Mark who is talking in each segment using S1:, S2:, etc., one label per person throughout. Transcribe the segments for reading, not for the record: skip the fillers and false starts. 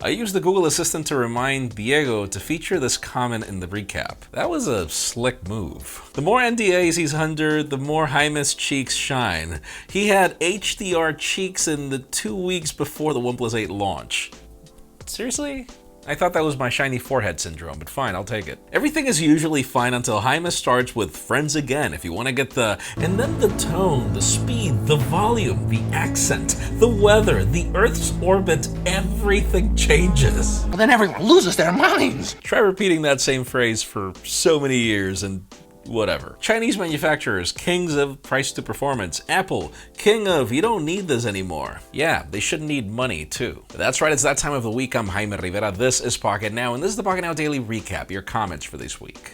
S1: I used the Google Assistant to remind Diego to feature this comment in the recap. That was a slick move. The more NDAs he's under, the more Jaime's cheeks shine. He had HDR cheeks in the 2 weeks before the OnePlus 8 launch. Seriously? I thought that was my shiny forehead syndrome, but fine, I'll take it. Everything is usually fine until Jaime starts with friends again, if you want to get the... And then the tone, the speed, the volume, the accent, the weather, the Earth's orbit, everything changes.
S2: Well, then everyone loses their minds.
S1: Try repeating that same phrase for so many years and... whatever. Chinese manufacturers, kings of price to performance. Apple, king of you don't need this anymore. Yeah, they shouldn't need money too. That's right, it's that time of the week. I'm Jaime Rivera. This is Pocket Now, and this is the Pocket Now Daily Recap, your comments for this week.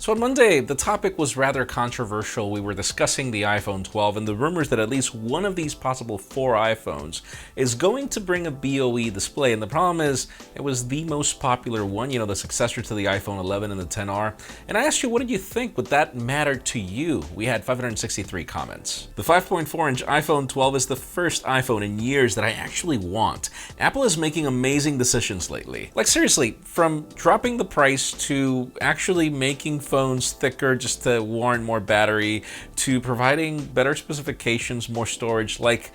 S1: So on Monday, the topic was rather controversial. We were discussing the iPhone 12 and the rumors that at least one of these possible 4 iPhones is going to bring a BOE display. And the problem is, it was the most popular one, the successor to the iPhone 11 and the XR. And I asked you, what did you think? Would that matter to you? We had 563 comments. The 5.4-inch iPhone 12 is the first iPhone in years that I actually want. Apple is making amazing decisions lately. Like seriously, from dropping the price to actually making phones thicker just to warrant more battery, to providing better specifications, more storage. Like,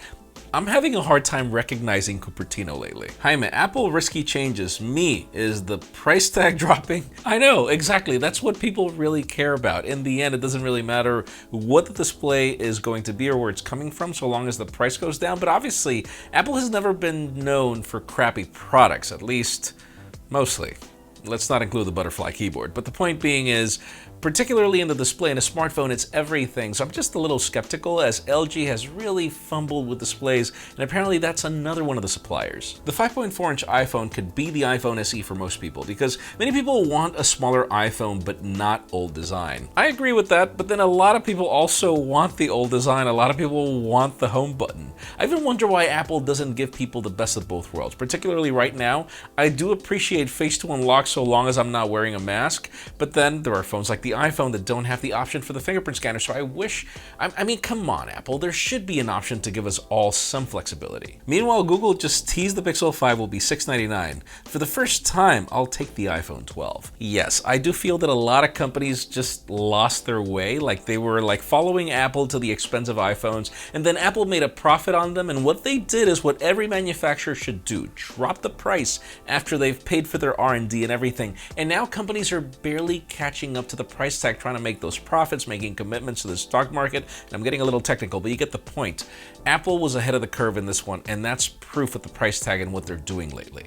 S1: I'm having a hard time recognizing Cupertino lately. Jaime, Apple risky changes. Me, is the price tag dropping? I know, exactly. That's what people really care about. In the end, it doesn't really matter what the display is going to be or where it's coming from, so long as the price goes down. But obviously, Apple has never been known for crappy products, at least mostly. Let's not include the butterfly keyboard. But the point being is, particularly in the display in a smartphone, it's everything. So I'm just a little skeptical as LG has really fumbled with displays, and apparently that's another one of the suppliers. The 5.4-inch iPhone could be the iPhone SE for most people because many people want a smaller iPhone but not old design. I agree with that, but then a lot of people also want the old design. A lot of people want the home button. I even wonder why Apple doesn't give people the best of both worlds. Particularly right now, I do appreciate Face to Unlock so long as I'm not wearing a mask, but then there are phones like the iPhone that don't have the option for the fingerprint scanner, so I mean, come on, Apple, there should be an option to give us all some flexibility. Meanwhile, Google just teased the Pixel 5 will be $699. For the first time, I'll take the iPhone 12. Yes, I do feel that a lot of companies just lost their way, like they were following Apple to the expensive iPhones, and then Apple made a profit on them, and what they did is what every manufacturer should do, drop the price after they've paid for their R&D and everything, and now companies are barely catching up to the price tag, trying to make those profits, making commitments to the stock market. And I'm getting a little technical, but you get the point. Apple was ahead of the curve in this one, and that's proof with the price tag and what they're doing lately.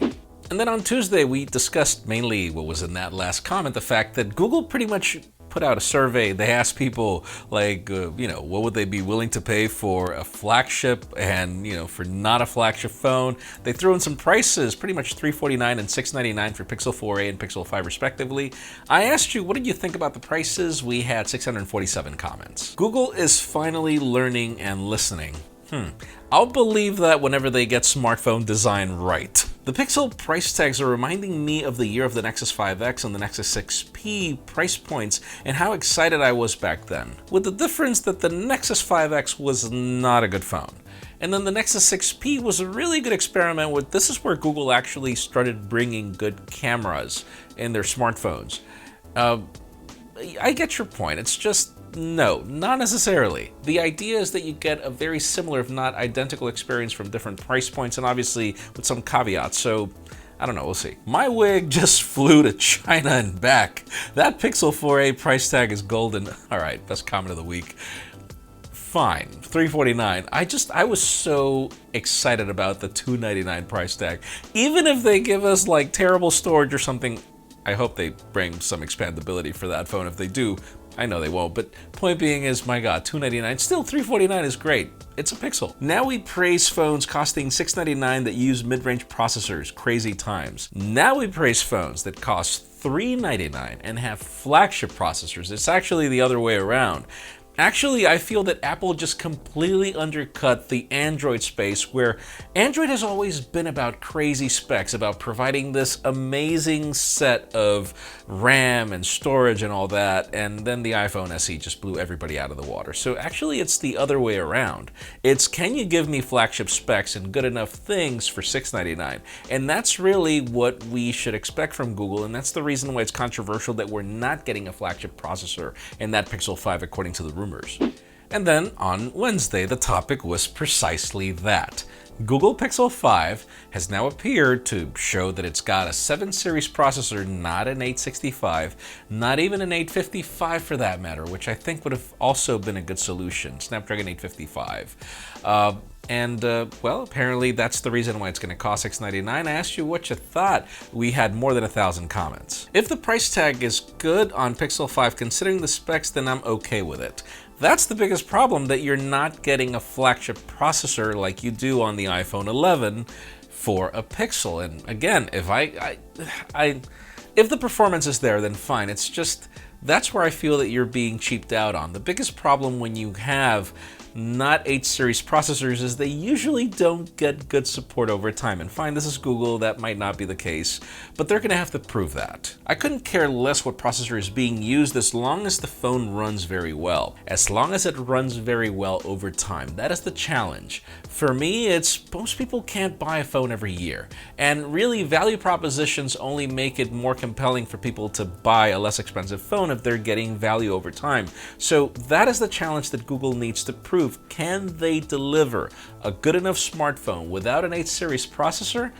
S1: And then on Tuesday, we discussed mainly what was in that last comment, the fact that Google pretty much put out a survey. They asked people what would they be willing to pay for a flagship and, for not a flagship phone. They threw in some prices, pretty much $349 and $699 for Pixel 4a and Pixel 5 respectively. I asked you, what did you think about the prices? We had 647 comments. Google is finally learning and listening. I'll believe that whenever they get smartphone design right. The Pixel price tags are reminding me of the year of the Nexus 5X and the Nexus 6P price points and how excited I was back then. With the difference that the Nexus 5X was not a good phone. And then the Nexus 6P was a really good experiment with, this is where Google actually started bringing good cameras in their smartphones. I get your point, it's just, no, not necessarily. The idea is that you get a very similar, if not identical, experience from different price points, and obviously with some caveats, so I don't know, we'll see. My wig just flew to China and back. That Pixel 4a price tag is golden. All right, best comment of the week. Fine, $349. I was so excited about the $299 price tag. Even if they give us terrible storage or something, I hope they bring some expandability for that phone. If they do, I know they won't, but point being is, my God, $299, still $349 is great. It's a Pixel. Now we praise phones costing $699 that use mid-range processors, crazy times. Now we praise phones that cost $399 and have flagship processors. It's actually the other way around. Actually, I feel that Apple just completely undercut the Android space, where Android has always been about crazy specs, about providing this amazing set of RAM and storage and all that, and then the iPhone SE just blew everybody out of the water. So actually, it's the other way around. It's, can you give me flagship specs and good enough things for $699? And that's really what we should expect from Google, and that's the reason why it's controversial that we're not getting a flagship processor in that Pixel 5 according to the rumors. And then on Wednesday, the topic was precisely that. Google Pixel 5 has now appeared to show that it's got a 7 series processor, not an 865, not even an 855 for that matter, which I think would have also been a good solution, Snapdragon 855. Well, apparently that's the reason why it's going to cost $699. I asked you what you thought. We had more than 1,000 comments. If the price tag is good on Pixel 5 considering the specs, then I'm okay with it. That's the biggest problem, that you're not getting a flagship processor like you do on the iPhone 11 for a Pixel. And again, if if the performance is there, then fine. It's just, that's where I feel that you're being cheaped out on. The biggest problem when you have not 8 series processors is they usually don't get good support over time. And fine, this is Google, that might not be the case, but they're going to have to prove that. I couldn't care less what processor is being used as long as the phone runs very well. As long as it runs very well over time. That is the challenge. For me, it's most people can't buy a phone every year. And really, value propositions only make it more compelling for people to buy a less expensive phone if they're getting value over time. So that is the challenge that Google needs to prove. Can they deliver a good enough smartphone without an 8 series processor?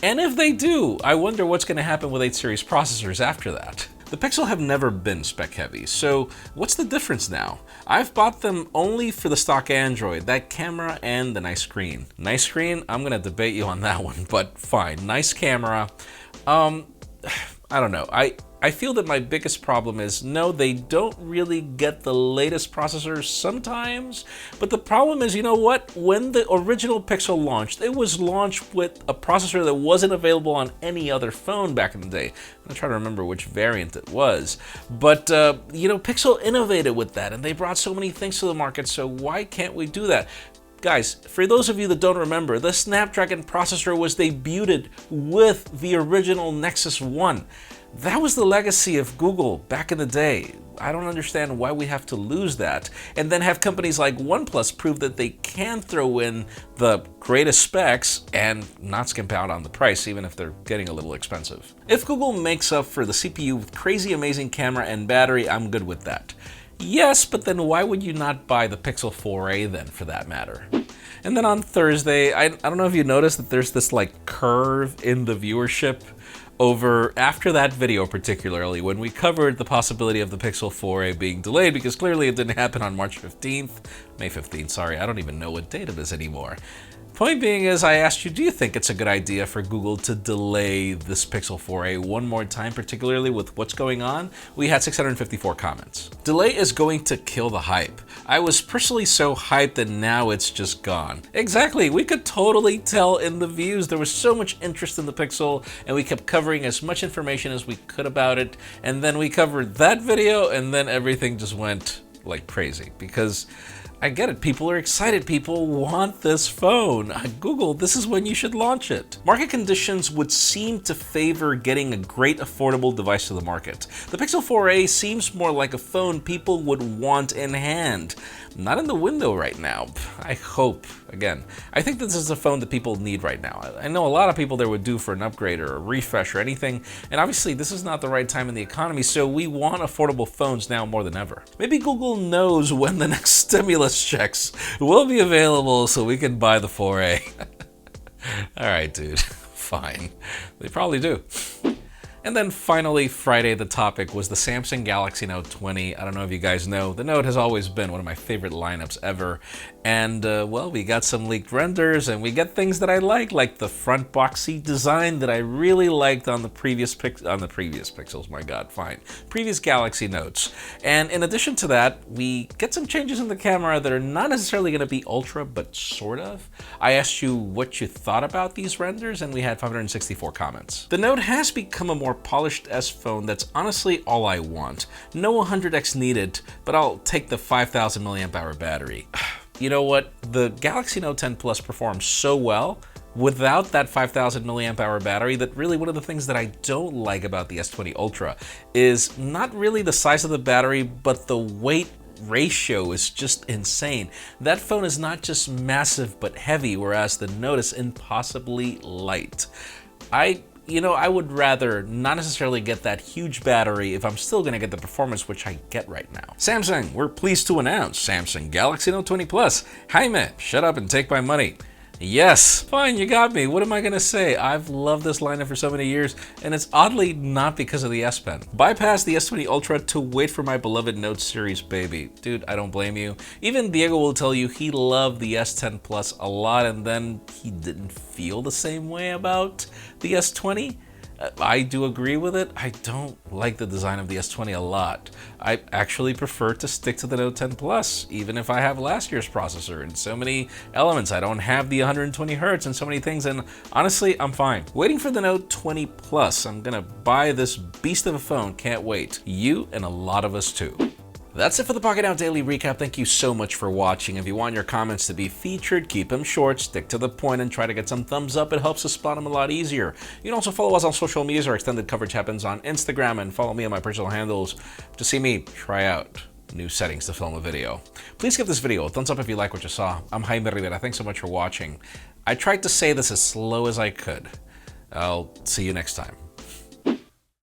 S1: And if they do, I wonder what's going to happen with 8 series processors after that. The Pixel have never been spec heavy, so what's the difference now? I've bought them only for the stock Android, that camera and the nice screen. Nice screen? I'm going to debate you on that one, but fine. Nice camera. I don't know. I feel that my biggest problem is, no, they don't really get the latest processors sometimes, but the problem is, you know what? When the original Pixel launched, it was launched with a processor that wasn't available on any other phone back in the day. I'm trying to remember which variant it was, but Pixel innovated with that, and they brought so many things to the market, so why can't we do that? Guys, for those of you that don't remember, the Snapdragon processor was debuted with the original Nexus 1. That was the legacy of Google back in the day. I don't understand why we have to lose that, and then have companies like OnePlus prove that they can throw in the greatest specs and not skimp out on the price, even if they're getting a little expensive. If Google makes up for the CPU with crazy amazing camera and battery, I'm good with that. Yes, but then why would you not buy the Pixel 4a then, for that matter? And then on Thursday, I don't know if you noticed that there's this like curve in the viewership over after that video, particularly when we covered the possibility of the Pixel 4a being delayed, because clearly it didn't happen on May 15th, sorry, I don't even know what date it is anymore. Point being is, I asked you, do you think it's a good idea for Google to delay this Pixel 4a one more time, particularly with what's going on? We had 654 comments. Delay is going to kill the hype. I was personally so hyped that now it's just gone. Exactly, we could totally tell in the views. There was so much interest in the Pixel, and we kept covering as much information as we could about it, and then we covered that video, and then everything just went like crazy, because I get it, people are excited, people want this phone. Google, this is when you should launch it. Market conditions would seem to favor getting a great affordable device to the market. The Pixel 4a seems more like a phone people would want in hand. Not in the window right now. I hope. Again, I think this is a phone that people need right now. I know a lot of people there would do for an upgrade or a refresh or anything, and obviously this is not the right time in the economy, so we want affordable phones now more than ever. Maybe Google knows when the next stimulus checks will be available so we can buy the 4a. Alright, dude. Fine. They probably do. And then finally, Friday, the topic was the Samsung Galaxy Note 20. I don't know if you guys know, the Note has always been one of my favorite lineups ever. And, well, we got some leaked renders, and we get things that I like the front boxy design that I really liked on the previous Pixels, my god, fine. Previous Galaxy Notes. And in addition to that, we get some changes in the camera that are not necessarily going to be ultra, but sort of. I asked you what you thought about these renders, and we had 564 comments. The Note has become a more polished S phone that's honestly all I want. No 100x needed, but I'll take the 5000 mAh battery. You know what? The Galaxy Note 10 Plus performs so well without that 5000 mAh battery that really one of the things that I don't like about the S20 Ultra is not really the size of the battery, but the weight ratio is just insane. That phone is not just massive but heavy, whereas the Note is impossibly light. I would rather not necessarily get that huge battery if I'm still gonna get the performance which I get right now. Samsung, we're pleased to announce Samsung Galaxy Note 20 Plus. Jaime, shut up and take my money. Yes, fine, you got me. What am I gonna say? I've loved this lineup for so many years, and it's oddly not because of the S Pen. Bypass the S20 Ultra to wait for my beloved Note series baby. Dude, I don't blame you. Even Diego will tell you he loved the S10 Plus a lot, and then he didn't feel the same way about the S20. I do agree with it. I don't like the design of the S20 a lot. I actually prefer to stick to the Note 10 Plus, even if I have last year's processor and so many elements. I don't have the 120 Hz and so many things, and honestly, I'm fine. Waiting for the Note 20 Plus. I'm gonna buy this beast of a phone. Can't wait. You and a lot of us too. That's it for the Pocketnow Daily Recap. Thank you so much for watching. If you want your comments to be featured, keep them short, stick to the point, and try to get some thumbs up. It helps us spot them a lot easier. You can also follow us on social media. Our extended coverage happens on Instagram, and follow me on my personal handles to see me try out new settings to film a video. Please give this video a thumbs up if you like what you saw. I'm Jaime Rivera. Thanks so much for watching. I tried to say this as slow as I could. I'll see you next time.